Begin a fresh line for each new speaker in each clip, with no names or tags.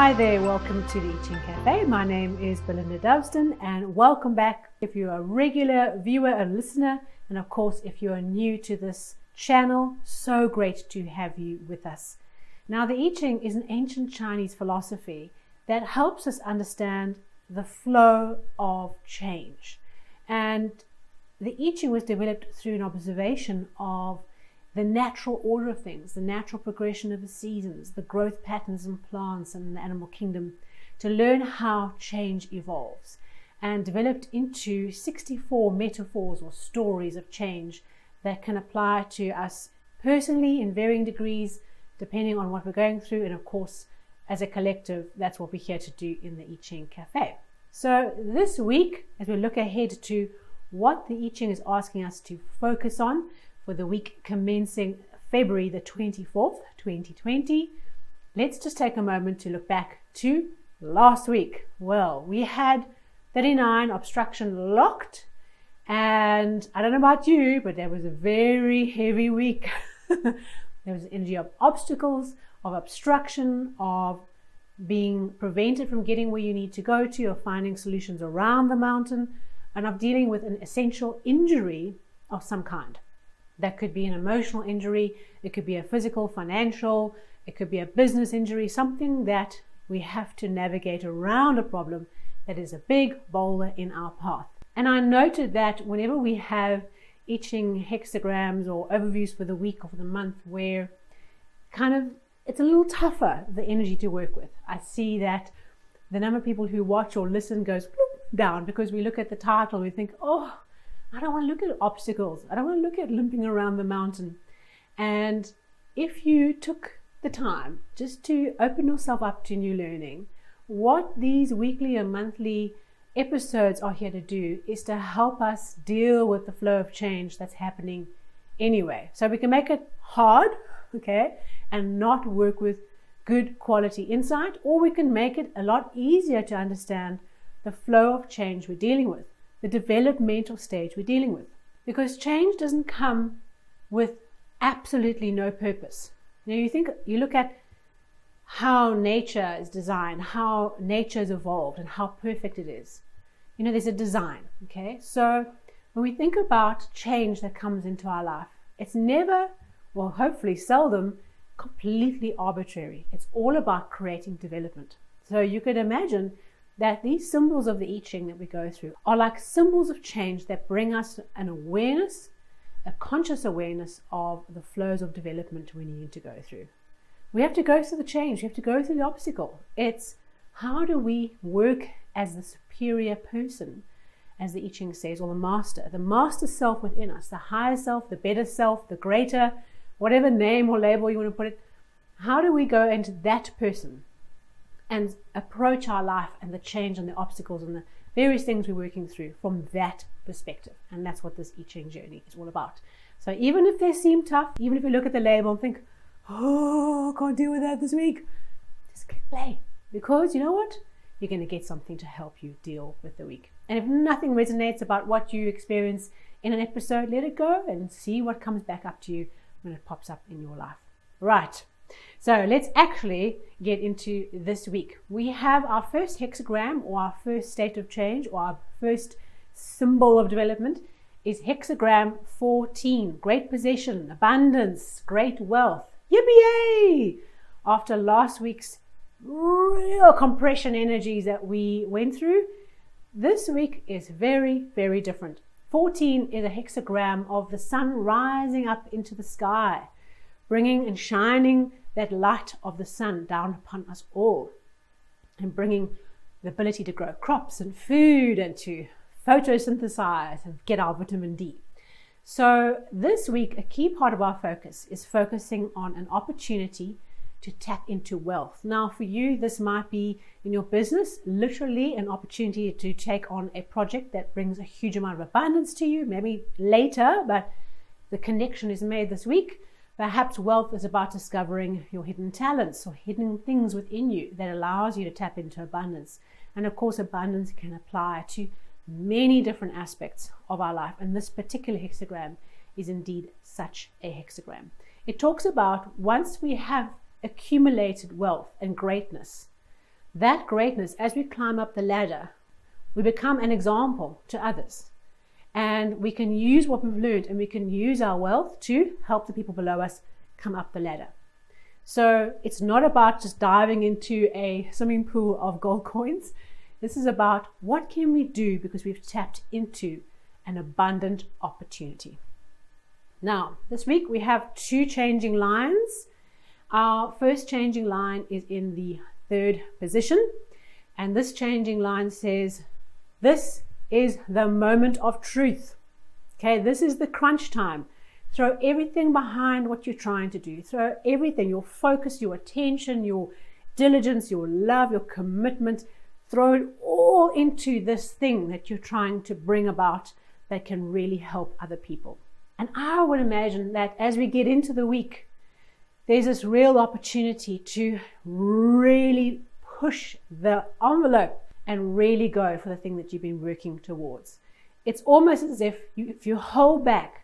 Hi there, welcome to the I Ching Cafe. My name is Belinda Doveston and welcome back if you're a regular viewer and listener, and of course if you're new to this channel, so great to have you with us. Now, the I Ching is an ancient Chinese philosophy that helps us understand the flow of change. And the I Ching was developed through an observation of the natural order of things, the natural progression of the seasons, the growth patterns in plants and the animal kingdom, to learn how change evolves, and developed into 64 metaphors or stories of change that can apply to us personally in varying degrees, depending on what we're going through. And of course, as a collective, that's what we're here to do in the I Ching Cafe. So this week, as we look ahead to what the I Ching is asking us to focus on, for the week commencing February the 24th, 2020, let's just take a moment to look back to last week. Well, we had 39 obstruction locked, and I don't know about you, but that was a very heavy week. There was an energy of obstacles, of obstruction, of being prevented from getting where you need to go to, of finding solutions around the mountain, and of dealing with an essential injury of some kind. That could be an emotional injury, it could be a physical, financial, it could be a business injury, something that we have to navigate around a problem that is a big boulder in our path. And I noted that whenever we have I Ching hexagrams or overviews for the week or for the month where it's a little tougher, the energy to work with, I see that the number of people who watch or listen goes down, because we look at the title, we think, oh, I don't want to look at obstacles. I don't want to look at limping around the mountain. And if you took the time just to open yourself up to new learning, what these weekly and monthly episodes are here to do is to help us deal with the flow of change that's happening anyway. So we can make it hard, okay, and not work with good quality insight, or we can make it a lot easier to understand the flow of change we're dealing with, the developmental stage we're dealing with. Because change doesn't come with absolutely no purpose. You look at how nature is designed, how nature is evolved, and how perfect it is. There's a design, okay? So when we think about change that comes into our life, it's never, well, hopefully seldom, completely arbitrary. It's all about creating development. So you could imagine that these symbols of the I Ching that we go through are like symbols of change that bring us an awareness, a conscious awareness of the flows of development we need to go through. We have to go through the change, we have to go through the obstacle. It's how do we work as the superior person, as the I Ching says, or the master self within us, the higher self, the better self, the greater, whatever name or label you want to put it. How do we go into that person and approach our life and the change and the obstacles and the various things we're working through from that perspective? And that's what this I Ching journey is all about. So even if they seem tough, even if you look at the label and think, oh, I can't deal with that this week, just click play. Because you know what? You're going to get something to help you deal with the week. And if nothing resonates about what you experience in an episode, let it go and see what comes back up to you when it pops up in your life. Right. So let's actually get into this week. We have our first hexagram, or our first state of change, or our first symbol of development is hexagram 14. Great possession, abundance, great wealth. Yippee! After last week's real compression energies that we went through, this week is very, very different. 14 is a hexagram of the sun rising up into the sky, bringing and shining that light of the sun down upon us all, and bringing the ability to grow crops and food and to photosynthesize and get our vitamin D. So this week, a key part of our focus is focusing on an opportunity to tap into wealth. Now for you, this might be in your business, literally an opportunity to take on a project that brings a huge amount of abundance to you, maybe later, but the connection is made this week. Perhaps wealth is about discovering your hidden talents or hidden things within you that allows you to tap into abundance. And of course, abundance can apply to many different aspects of our life. And this particular hexagram is indeed such a hexagram. It talks about once we have accumulated wealth and greatness, that greatness, as we climb up the ladder, we become an example to others. And we can use what we've learned, and we can use our wealth to help the people below us come up the ladder. So it's not about just diving into a swimming pool of gold coins. This is about what can we do because we've tapped into an abundant opportunity. Now, this week we have 2 changing lines. Our first changing line is in the 3rd position, and this changing line says, this is the moment of truth. Okay, this is the crunch time. Throw everything behind what you're trying to do. Throw everything, your focus, your attention, your diligence, your love, your commitment. Throw it all into this thing that you're trying to bring about that can really help other people. And I would imagine that as we get into the week, there's this real opportunity to really push the envelope and really go for the thing that you've been working towards. It's almost as if you hold back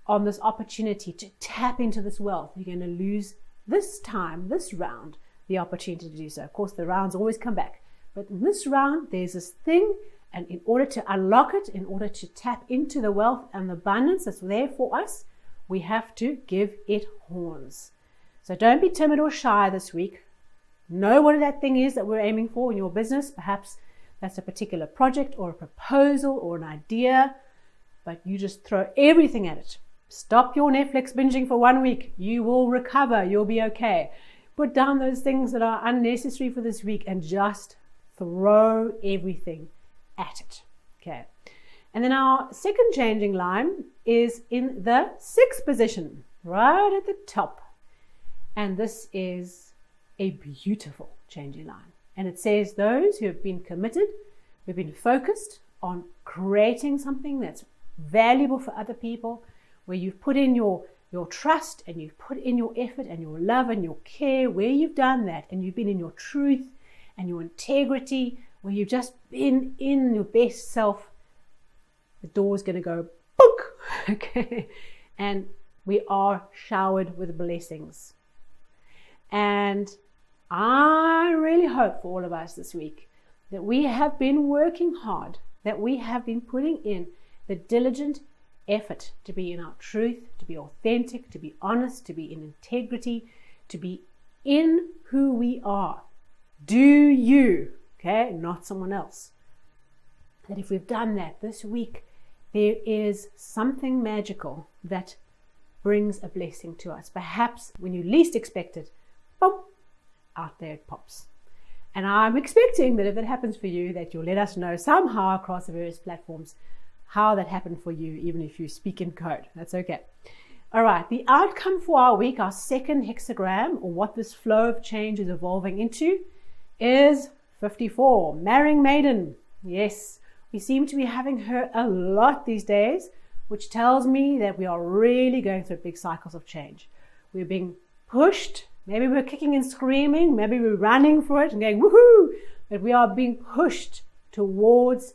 on this opportunity to tap into this wealth, you're going to lose this time, this round, the opportunity to do so. Of course, the rounds always come back. But in this round, there's this thing, and in order to unlock it, in order to tap into the wealth and the abundance that's there for us, we have to give it horns. So don't be timid or shy this week. Know what that thing is that we're aiming for in your business. Perhaps that's a particular project or a proposal or an idea, but you just throw everything at it. Stop your Netflix binging for 1 week. You will recover. You'll be okay. Put down those things that are unnecessary for this week and just throw everything at it. Okay. And then our second changing line is in the 6th position, right at the top. And this is a beautiful changing line. And it says those who have been committed, who've been focused on creating something that's valuable for other people, where you've put in your trust and you've put in your effort and your love and your care, where you've done that and you've been in your truth and your integrity, where you've just been in your best self, the door's going to go book. Okay. And we are showered with blessings. And I really hope for all of us this week that we have been working hard, that we have been putting in the diligent effort to be in our truth, to be authentic, to be honest, to be in integrity, to be in who we are. Do you, okay, not someone else. That if we've done that this week, there is something magical that brings a blessing to us. Perhaps when you least expect it, boom, out there it pops. And I'm expecting that if it happens for you, that you'll let us know somehow across the various platforms how that happened for you, even if you speak in code. That's okay. All right, the outcome for our week, our second hexagram, or what this flow of change is evolving into, is 54, marrying Maiden. Yes, we seem to be having her a lot these days, which tells me that we are really going through big cycles of change. We're being pushed. Maybe we're kicking and screaming. Maybe we're running for it and going woohoo. But we are being pushed towards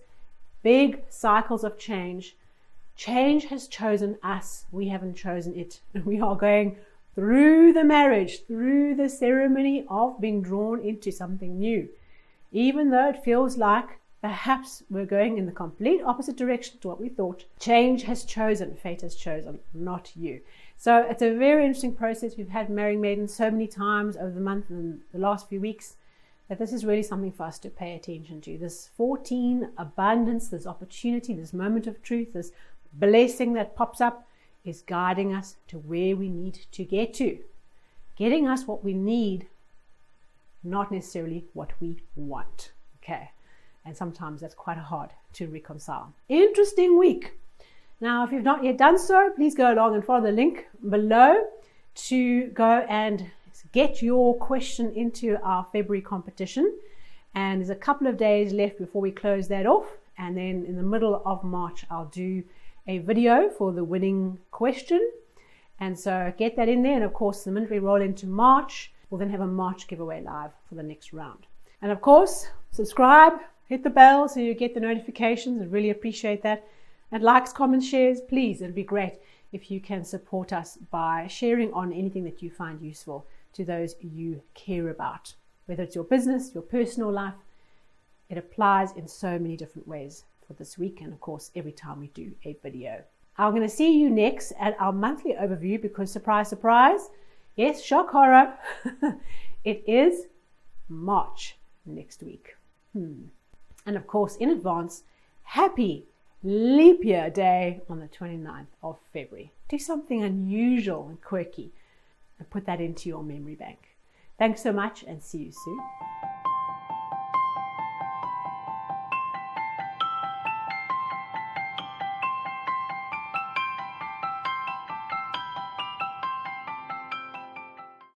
big cycles of change. Change has chosen us. We haven't chosen it. And we are going through the marriage, through the ceremony of being drawn into something new. Even though it feels like perhaps we're going in the complete opposite direction to what we thought, change has chosen, fate has chosen, not you. So it's a very interesting process. We've had Marrying Maiden so many times over the month and the last few weeks that this is really something for us to pay attention to. This 14 abundance, this opportunity, this moment of truth, this blessing that pops up is guiding us to where we need to get to. Getting us what we need, not necessarily what we want. Okay. And sometimes that's quite hard to reconcile. Interesting week. Now, if you've not yet done so, please go along and follow the link below to go and get your question into our February competition. And there's a couple of days left before we close that off. And then in the middle of March, I'll do a video for the winning question. And so get that in there. And of course, the minute we roll into March, we'll then have a March giveaway live for the next round. And of course, subscribe, hit the bell so you get the notifications. I really appreciate that. And likes, comments, shares, please. It'd be great if you can support us by sharing on anything that you find useful to those you care about. whether it's your business, your personal life. It applies in so many different ways for this week, and of course every time we do a video. I'm going to see you next at our monthly overview because surprise, surprise, yes, shock horror, it is March next week. And of course, in advance, happy leap year day on the 29th of February. Do something unusual and quirky and put that into your memory bank. Thanks so much and see you soon.